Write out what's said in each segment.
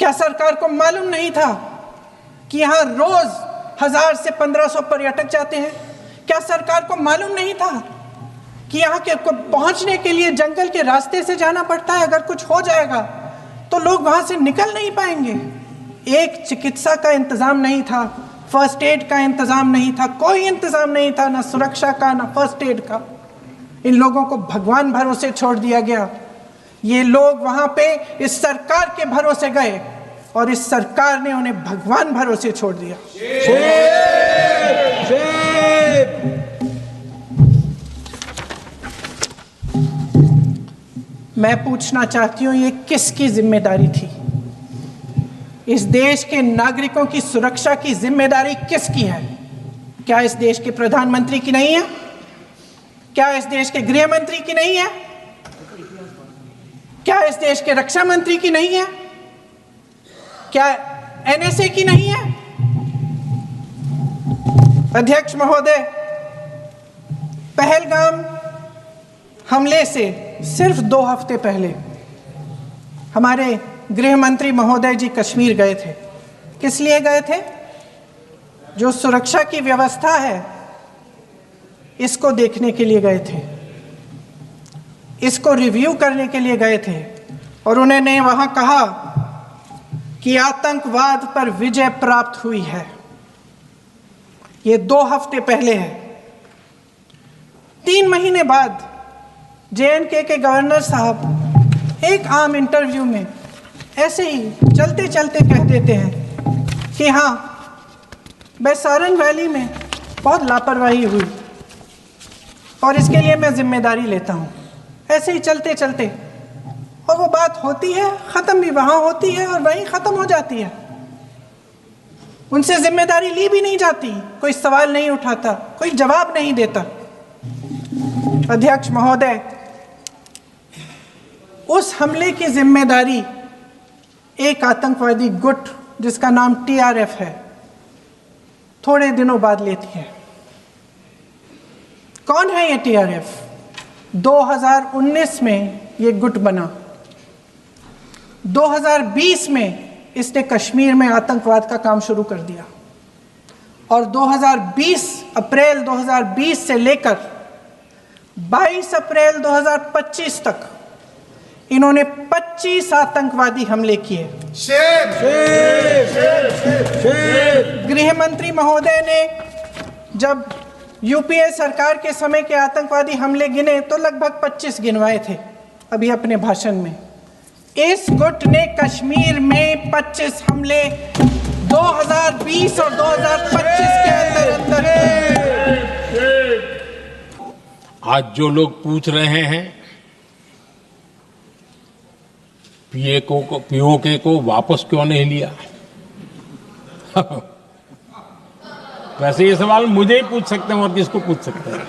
क्या सरकार को मालूम नहीं था कि यहाँ रोज 1000 से 1500 पर्यटक जाते हैं? क्या सरकार को मालूम नहीं था कि यहाँ के पहुँचने के लिए जंगल के रास्ते से जाना पड़ता है? अगर कुछ हो जाएगा तो लोग वहाँ से निकल नहीं पाएंगे। एक चिकित्सा का इंतज़ाम नहीं था, फर्स्ट एड का इंतज़ाम नहीं था, कोई इंतज़ाम नहीं था, ना सुरक्षा का ना फर्स्ट एड का। इन लोगों को भगवान भरोसे छोड़ दिया गया। ये लोग वहाँ पे इस सरकार के भरोसे गए और इस सरकार ने उन्हें भगवान भरोसे छोड़ दिया। मैं पूछना चाहती हूँ, ये किसकी जिम्मेदारी थी? इस देश के नागरिकों की सुरक्षा की जिम्मेदारी किसकी है? क्या इस देश के प्रधानमंत्री की नहीं है? क्या इस देश के गृह मंत्री की नहीं है? क्या इस देश के रक्षा मंत्री की नहीं है? क्या एनएसए की नहीं है? अध्यक्ष महोदय, पहलगाम हमले से सिर्फ 2 हफ्ते पहले हमारे गृह मंत्री महोदय जी कश्मीर गए थे। किस लिए गए थे? जो सुरक्षा की व्यवस्था है इसको देखने के लिए गए थे, इसको रिव्यू करने के लिए गए थे। और उन्होंने वहां कहा कि आतंकवाद पर विजय प्राप्त हुई है। ये 2 हफ्ते पहले है। 3 महीने बाद जेएनके के गवर्नर साहब एक आम इंटरव्यू में ऐसे ही चलते चलते कह देते हैं कि हाँ, बैसारन वैली में बहुत लापरवाही हुई और इसके लिए मैं जिम्मेदारी लेता हूँ। ऐसे ही चलते चलते, और वो बात होती है, ख़त्म भी वहाँ होती है और वहीं ख़त्म हो जाती है। उनसे जिम्मेदारी ली भी नहीं जाती, कोई सवाल नहीं उठाता, कोई जवाब नहीं देता। अध्यक्ष महोदय, उस हमले की जिम्मेदारी एक आतंकवादी गुट जिसका नाम टीआरएफ है थोड़े दिनों बाद लेती है। कौन है ये टीआरएफ? 2019 में ये गुट बना। 2020 में इसने कश्मीर में आतंकवाद का काम शुरू कर दिया और अप्रैल 2020 से लेकर 22 अप्रैल 2025 तक इन्होंने 25 आतंकवादी हमले किए। गृह मंत्री महोदय ने जब यूपीए सरकार के समय के आतंकवादी हमले गिने तो लगभग 25 गिनवाए थे अभी अपने भाषण में। इस गुट ने कश्मीर में 25 हमले 2020 और 2025 के अंदर आज जो लोग पूछ रहे हैं पीओके को वापस क्यों नहीं लिया, वैसे ये सवाल मुझे ही पूछ सकते हैं और किसको पूछ सकते हैं।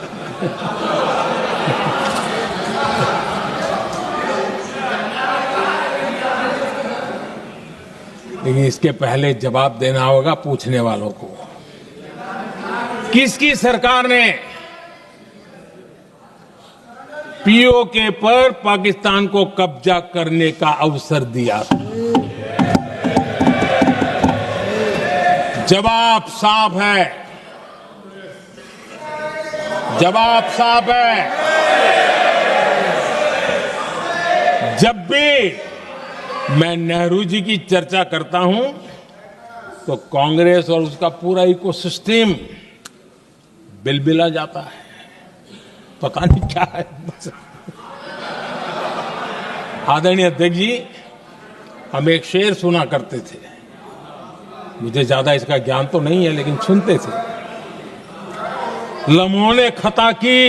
लेकिन इसके पहले जवाब देना होगा पूछने वालों को। किसकी सरकार ने पीओके पर पाकिस्तान को कब्जा करने का अवसर दिया? जवाब साफ है, जवाब साफ है। जब भी मैं नेहरू जी की चर्चा करता हूं तो कांग्रेस और उसका पूरा इकोसिस्टम बिलबिला जाता है, पता नहीं क्या है। आदरणीय अध्यक्ष जी, हम एक शेर सुना करते थे, मुझे ज्यादा इसका ज्ञान तो नहीं है लेकिन सुनते थे। लम्हों ने खता की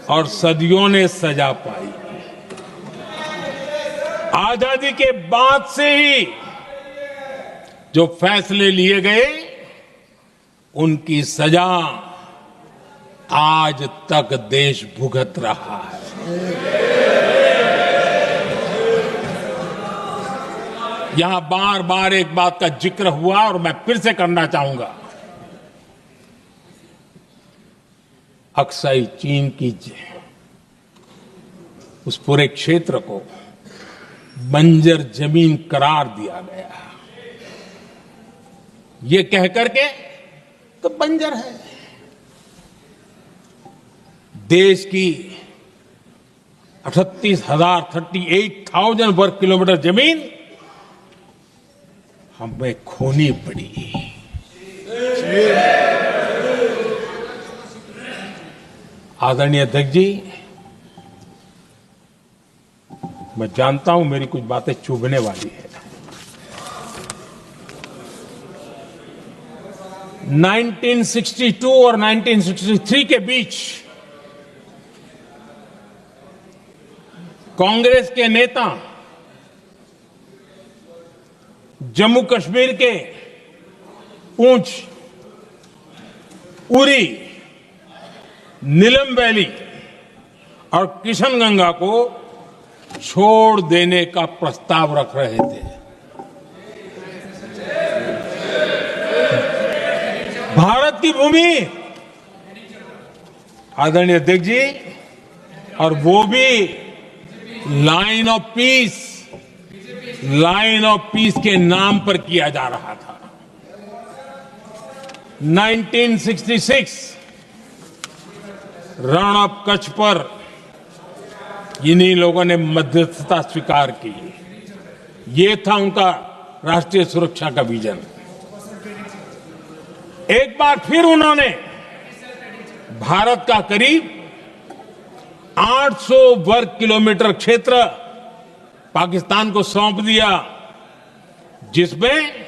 और सदियों ने सजा पाई। आजादी के बाद से ही जो फैसले लिए गए उनकी सजा आज तक देश भुगत रहा है। यहां बार बार एक बात का जिक्र हुआ और मैं फिर से करना चाहूंगा। अक्साई चीन की उस पूरे क्षेत्र को बंजर जमीन करार दिया गया। ये कह करके तो बंजर है। देश की 38,000 वर्ग किलोमीटर जमीन हमें खोनी पड़ी। आदरणीय अध्यक्ष जी, मैं जानता हूं मेरी कुछ बातें चुभने वाली है। 1962 और 1963 के बीच कांग्रेस के नेता जम्मू कश्मीर के पूंछ, उरी, नीलम वैली और किशनगंगा को छोड़ देने का प्रस्ताव रख रहे थे। भारत की भूमि, आदरणीय अध्यक्ष जी, और वो भी लाइन ऑफ पीस के नाम पर किया जा रहा था। 1966 रण ऑफ कच्छ पर इन्हीं लोगों ने मध्यस्थता स्वीकार की। ये था उनका राष्ट्रीय सुरक्षा का विजन। एक बार फिर उन्होंने भारत का करीब 800 वर्ग किलोमीटर क्षेत्र पाकिस्तान को सौंप दिया, जिसमें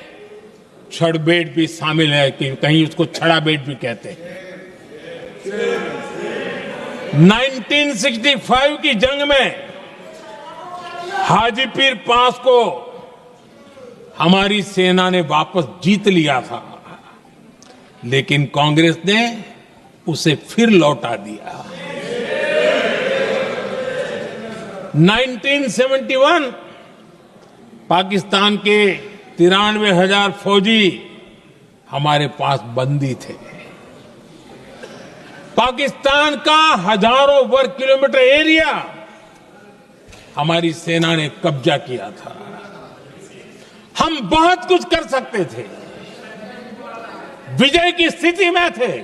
छड़बेट भी शामिल है, कि कहीं उसको छड़ा बेट भी कहते हैं। 1965 की जंग में हाजीपीर पास को हमारी सेना ने वापस जीत लिया था, लेकिन कांग्रेस ने उसे फिर लौटा दिया। 1971 पाकिस्तान के 93,000 फौजी हमारे पास बंदी थे। पाकिस्तान का हजारों वर्ग किलोमीटर एरिया हमारी सेना ने कब्जा किया था। हम बहुत कुछ कर सकते थे, विजय की स्थिति में थे।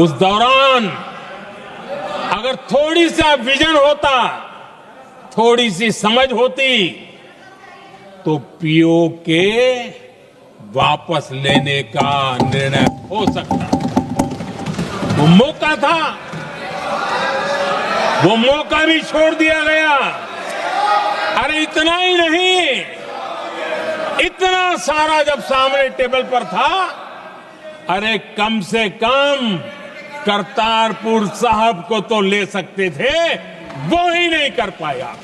उस दौरान अगर थोड़ी सा विजन होता, थोड़ी सी समझ होती, तो पीओके वापस लेने का निर्णय हो सकता। वो मौका था, वो मौका भी छोड़ दिया गया। अरे इतना ही नहीं, इतना सारा जब सामने टेबल पर था, अरे कम से कम करतारपुर साहब को तो ले सकते थे, वो ही नहीं कर पाया।